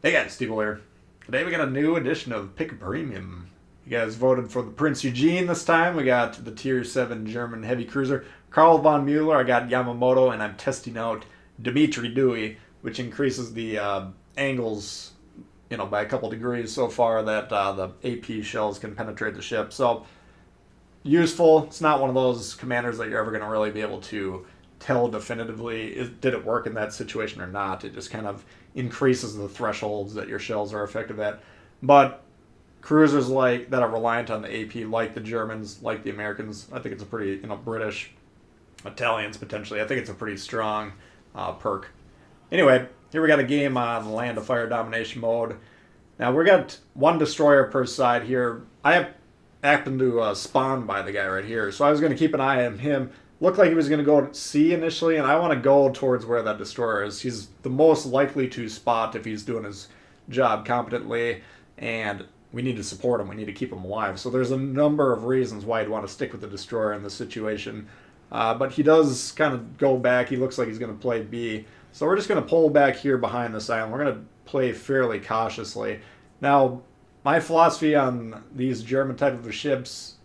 Hey guys, Steve here. Today we got a new edition of Pick a Premium. You guys voted for the Prinz Eugen this time. We got the Tier 7 German heavy cruiser Karl von Mueller. I got Yamamoto, and I'm testing out Dimitri Dewey, which increases the angles, by a couple degrees so far that the AP shells can penetrate the ship. So useful. It's not one of those commanders that you're ever going to really be able to tell definitively did it work in that situation or not. It just kind of increases the thresholds that your shells are effective at. But cruisers like that are reliant on the AP, like the Germans, like the Americans, I think it's a pretty, British, Italians potentially, I think it's a pretty strong perk. Anyway, here we got a game on land of fire domination mode. Now we got one destroyer per side here. I happened to spawn by the guy right here, so I was going to keep an eye on him. Looked like he was going to go C initially, and I want to go towards where that destroyer is. He's the most likely to spot if he's doing his job competently, and we need to support him. We need to keep him alive. So there's a number of reasons why I'd want to stick with the destroyer in this situation. But he does kind of go back. He looks like he's going to play B. So we're just going to pull back here behind this island. We're going to play fairly cautiously. Now, my philosophy on these German type of ships,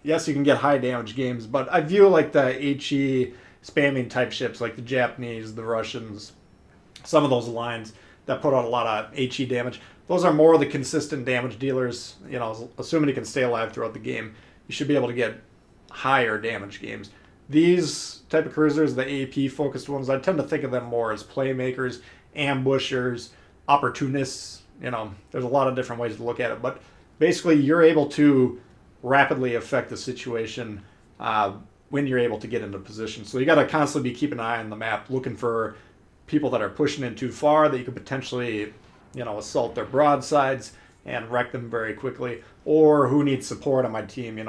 yes, you can get high damage games, but I view like the HE spamming type ships, like the Japanese, the Russians, some of those lines that put out a lot of HE damage. Those are more the consistent damage dealers. Assuming you can stay alive throughout the game, you should be able to get higher damage games. These type of cruisers, the AP focused ones, I tend to think of them more as playmakers, ambushers, opportunists. There's a lot of different ways to look at it, but basically you're able to rapidly affect the situation when you're able to get into position. So you got to constantly be keeping an eye on the map, looking for people that are pushing in too far that you could potentially, assault their broadsides and wreck them very quickly, or who needs support on my team. You're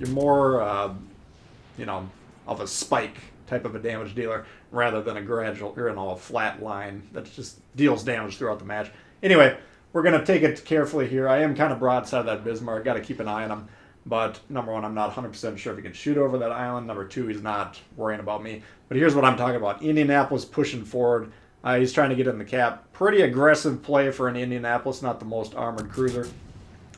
more, of a spike type of a damage dealer rather than a gradual, a flat line that just deals damage throughout the match. Anyway, we're going to take it carefully here. I am kind of broadside of that Bismarck. Got to keep an eye on him. But number one, I'm not 100% sure if he can shoot over that island. Number two, he's not worrying about me. But here's what I'm talking about. Indianapolis pushing forward. He's trying to get in the cap. Pretty aggressive play for an Indianapolis, not the most armored cruiser.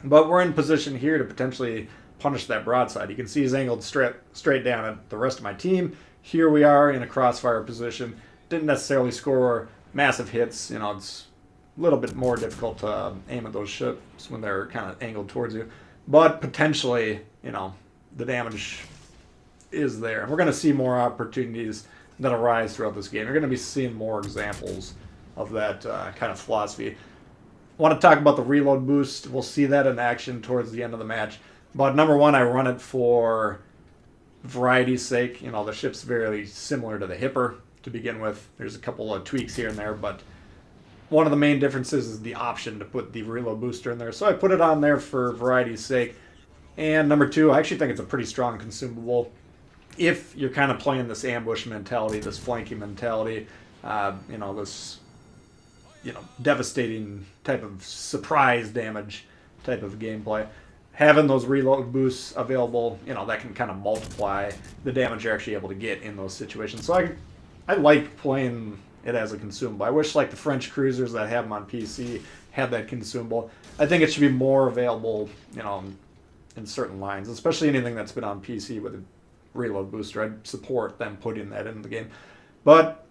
But we're in position here to potentially punish that broadside. You can see he's angled straight down at the rest of my team. Here we are in a crossfire position. Didn't necessarily score massive hits. It's a little bit more difficult to aim at those ships when they're kind of angled towards you. But potentially, the damage is there. We're going to see more opportunities that arise throughout this game. You're going to be seeing more examples of that kind of philosophy. I want to talk about the reload boost. We'll see that in action towards the end of the match. But number one, I run it for variety's sake. The ship's very similar to the Hipper to begin with. There's a couple of tweaks here and there, but one of the main differences is the option to put the reload booster in there. So I put it on there for variety's sake. And number two, I actually think it's a pretty strong consumable. If you're kind of playing this ambush mentality, this flanking mentality, this, devastating type of surprise damage type of gameplay, having those reload boosts available, that can kind of multiply the damage you're actually able to get in those situations. So I like playing it as a consumable. I wish like the French cruisers that have them on PC had that consumable. I think it should be more available, in certain lines, especially anything that's been on PC with a reload booster. I'd support them putting that in the game. But,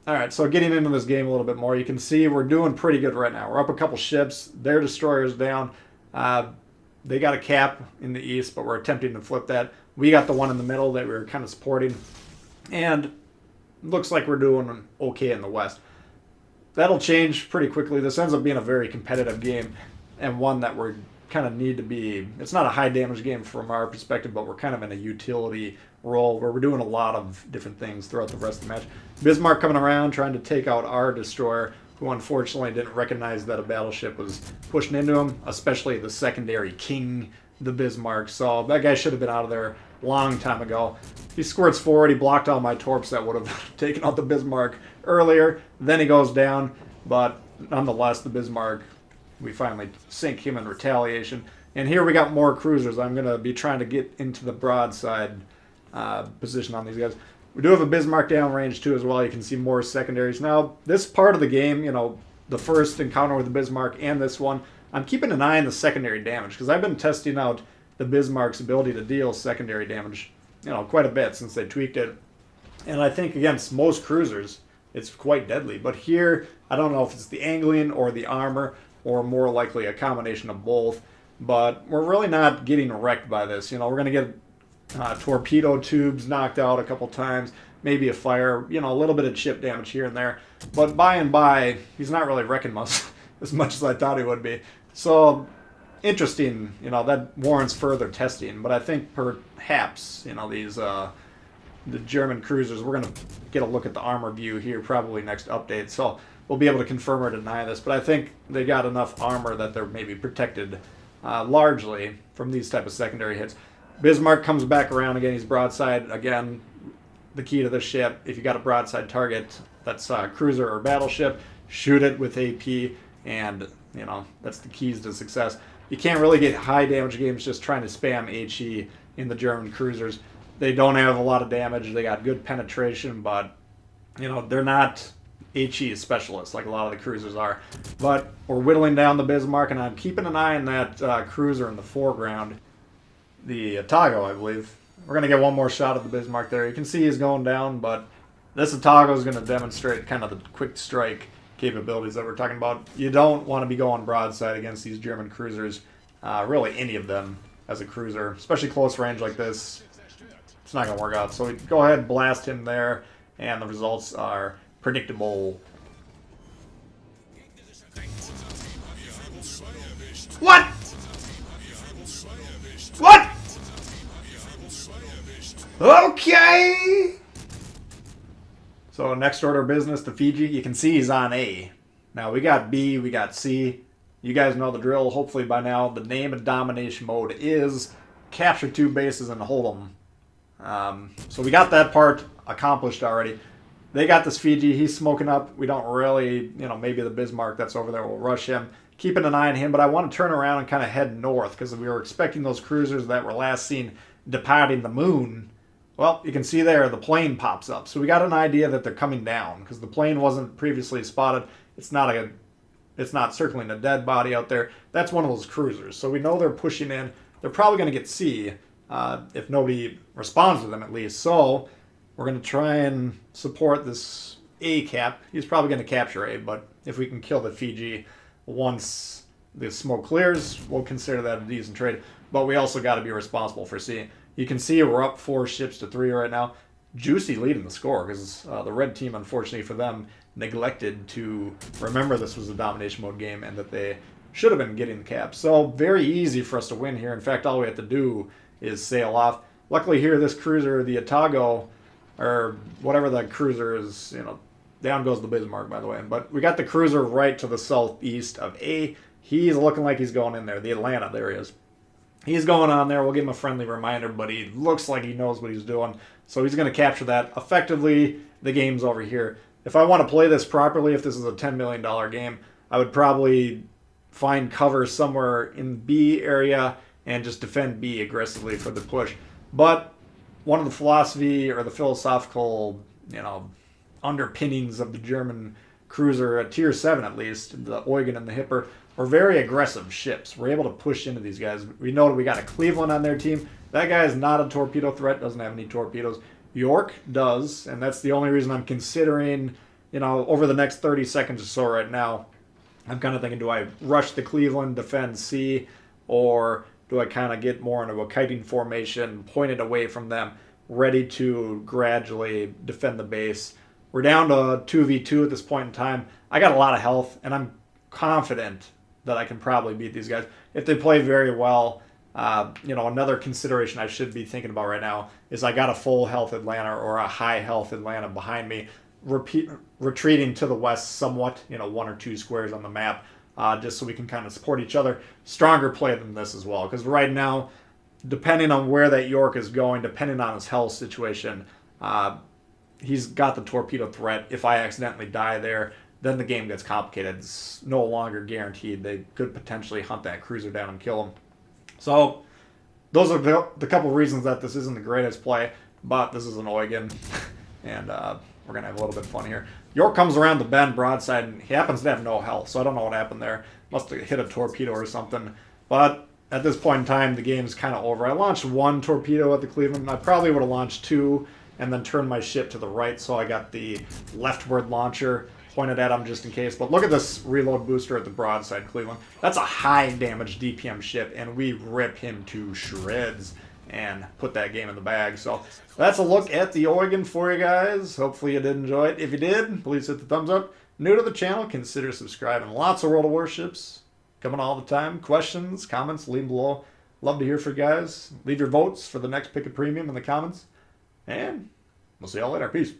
alright, so getting into this game a little bit more, you can see we're doing pretty good right now. We're up a couple ships. Their destroyer's down. They got a cap in the east, but we're attempting to flip that. We got the one in the middle that we were kind of supporting. And looks like we're doing okay in the west. That'll change pretty quickly. This ends up being a very competitive game, and one that we're kind of need to be. It's not a high damage game from our perspective, but we're kind of in a utility role where we're doing a lot of different things throughout the rest of the match. Bismarck coming around trying to take out our destroyer, who unfortunately didn't recognize that a battleship was pushing into him, especially the secondary king, the Bismarck. So that guy should have been out of there a long time ago. He squirts forward. He blocked all my torps that would have taken out the Bismarck earlier. Then he goes down, but nonetheless, the Bismarck, we finally sink him in retaliation. And here we got more cruisers. I'm going to be trying to get into the broadside position on these guys. We do have a Bismarck downrange too as well. You can see more secondaries. Now, this part of the game, the first encounter with the Bismarck and this one, I'm keeping an eye on the secondary damage because I've been testing out the Bismarck's ability to deal secondary damage, quite a bit since they tweaked it. And I think against most cruisers, it's quite deadly. But here, I don't know if it's the angling or the armor, or more likely a combination of both. But we're really not getting wrecked by this. We're going to get torpedo tubes knocked out a couple times, maybe a fire, a little bit of chip damage here and there. But by and by, he's not really wrecking us as much as I thought he would be. So, interesting, that warrants further testing. But I think perhaps, these the German cruisers, we're going to get a look at the armor view here probably next update. So we'll be able to confirm or deny this. But I think they got enough armor that they're maybe protected largely from these type of secondary hits. Bismarck comes back around again. He's broadside. Again, the key to this ship, if you got a broadside target that's a cruiser or battleship, shoot it with AP, and that's the keys to success. You can't really get high damage games just trying to spam HE in the German cruisers. They don't have a lot of damage. They got good penetration, but they're not HE specialists like a lot of the cruisers are. But we're whittling down the Bismarck, and I'm keeping an eye on that cruiser in the foreground, the Otago, I believe. We're going to get one more shot of the Bismarck there. You can see he's going down, but this Otago is going to demonstrate kind of the quick strike capabilities that we're talking about. You don't want to be going broadside against these German cruisers, really any of them as a cruiser, especially close range like this. It's not going to work out. So we go ahead and blast him there, and the results are predictable. What? What? Okay. So next order of business, the Fiji. You can see he's on A. Now we got B, we got C. You guys know the drill. Hopefully by now the name of domination mode is capture 2 bases and hold them. So we got that part accomplished already. They got this Fiji. He's smoking up. We don't really, maybe the Bismarck that's over there will rush him. Keeping an eye on him, but I want to turn around and kind of head north because we were expecting those cruisers that were last seen departing the moon. Well, you can see there the plane pops up. So we got an idea that they're coming down because the plane wasn't previously spotted. It's not circling a dead body out there. That's one of those cruisers. So we know they're pushing in. They're probably going to get C if nobody responds to them at least. So we're going to try and support this A cap. He's probably going to capture A, but if we can kill the Fiji once the smoke clears, we'll consider that a decent trade. But we also got to be responsible for C. You can see we're up 4 ships to 3 right now. Juicy lead in the score because the red team, unfortunately for them, neglected to remember this was a domination mode game and that they should have been getting the cap. So very easy for us to win here. In fact, all we have to do is sail off. Luckily here, this cruiser, the Otago, or whatever that cruiser is, down goes the Bismarck, by the way. But we got the cruiser right to the southeast of A. He's looking like he's going in there. The Atlanta, there he is. He's going on there. We'll give him a friendly reminder, but he looks like he knows what he's doing. So he's going to capture that. Effectively, the game's over here. If I want to play this properly, if this is a $10 million game, I would probably find cover somewhere in B area and just defend B aggressively for the push. But one of the philosophy or the philosophical, underpinnings of the German cruiser, at tier 7 at least, the Eugen and the Hipper, are very aggressive ships. We're able to push into these guys. We know that we got a Cleveland on their team. That guy is not a torpedo threat, doesn't have any torpedoes. York does, and that's the only reason I'm considering, over the next 30 seconds or so right now, I'm kind of thinking, do I rush the Cleveland, defend C, or do I kind of get more into a kiting formation, pointed away from them, ready to gradually defend the base? We're down to 2v2 at this point in time. I got a lot of health, and I'm confident that I can probably beat these guys. If they play very well, another consideration I should be thinking about right now is I got a full health Atlanta or a high health Atlanta behind me, retreating to the west somewhat, 1 or 2 squares on the map, just so we can kind of support each other. Stronger play than this as well, because right now, depending on where that York is going, depending on his health situation, he's got the torpedo threat. If I accidentally die there, then the game gets complicated. It's no longer guaranteed. They could potentially hunt that cruiser down and kill him. So those are the couple reasons that this isn't the greatest play, but this is an Eugen. And we're going to have a little bit of fun here. York comes around the bend broadside, and he happens to have no health, so I don't know what happened there. Must have hit a torpedo or something. But at this point in time, the game's kind of over. I launched 1 torpedo at the Cleveland. I probably would have launched 2 and then turned my ship to the right, so I got the leftward launcher pointed at him just in case. But look at this reload booster at the broadside, Cleveland. That's a high damage DPM ship, and we rip him to shreds and put that game in the bag. So that's a look at the Eugen for you guys. Hopefully you did enjoy it. If you did, please hit the thumbs up. New to the channel, consider subscribing. Lots of World of Warships coming all the time. Questions, comments, leave them below. Love to hear from you guys. Leave your votes for the next pick of premium in the comments. And we'll see y'all later. Peace.